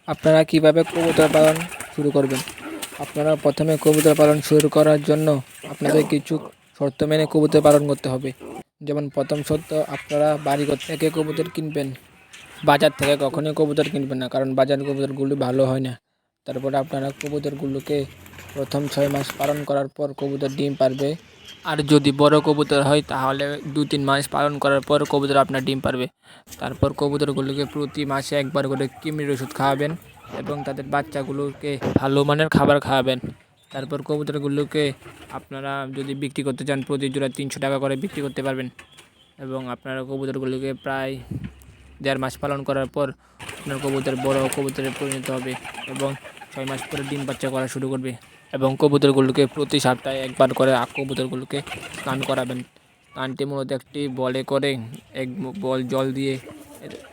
আপনারা কিভাবে কবুতর পালন শুরু করবেন? আপনারা প্রথমে কবুতর পালন শুরু করার জন্য আপনাদের কিছু শর্ত মেনে কবুতর পালন করতে হবে। যেমন প্রথম শর্ত, আপনারা বাড়িঘর থেকে কবুতর কিনবেন। বাজার থেকে কখনোই কবুতর কিনবেন না, কারণ বাজার কবুতরগুলি ভালো হয় না। তারপরে আপনারা কবুতরগুলোকে প্রথম 6 মাস পালন করার পর কবুতর ডিম পারবে। আর যদি বড় কবুতর হয় তাহলে 2-3 মাস পালন করার পর কবুতর আপনার ডিম পারবে। তারপর কবুতরগুলোকে প্রতি মাসে একবার করে কৃমির ওষুধ খাওয়াবেন এবং তাদের বাচ্চাগুলোকে ভালো মানের খাবার খাওয়াবেন। তারপর কবুতরগুলোকে আপনারা যদি বিক্রি করতে চান প্রতি জোড়া 300 টাকা করে বিক্রি করতে পারবেন। এবং আপনারা কবুতরগুলোকে প্রায় 1.5 মাস পালন করার পর আপনার কবুতর বড় কবুতরে পরিণত হবে এবং 6 মাস পরে ডিম বাচ্চা করা শুরু করবে। এবং কবুতরগুলোকে প্রতি সপ্তাহে একবার করে কবুতরগুলোকে স্নান করাবেন। স্নানটি মূলত একটি বলে করে এক বল জল দিয়ে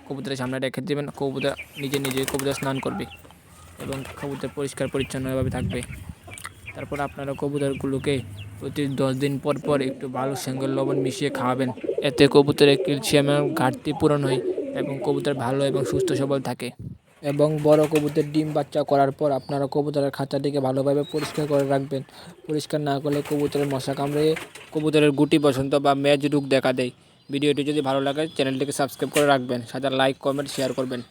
কবুতরের সামনে রেখে দেবেন। কবুতর নিজে নিজে কবুতর স্নান করবে এবং কবুতর পরিষ্কার পরিচ্ছন্নভাবে থাকবে। তারপর আপনারা কবুতরগুলোকে প্রতি 10 দিন পর পর একটু ভালোর সঙ্গে লবণ মিশিয়ে খাওয়াবেন। এতে কবুতরের ক্যালসিয়ামের ঘাটতি পূরণ হয় এবং কবুতর ভালো এবং সুস্থ সবল থাকে। এবং বড় কবুতর ডিম বাচ্চা করার পর আপনারা কবুতরের খাঁচাটিকে ভালোভাবে পরিষ্কার করে রাখবেন। পরিষ্কার না করলে কবুতরের মশা কামড়ে কবুতরের গুটি বসন্ত বা ম্যাজ রোগ দেখা দেয়। ভিডিওটি যদি ভালো লাগে চ্যানেলটিকে সাবস্ক্রাইব করে রাখবেন, সাথে লাইক, কমেন্ট, শেয়ার করবেন।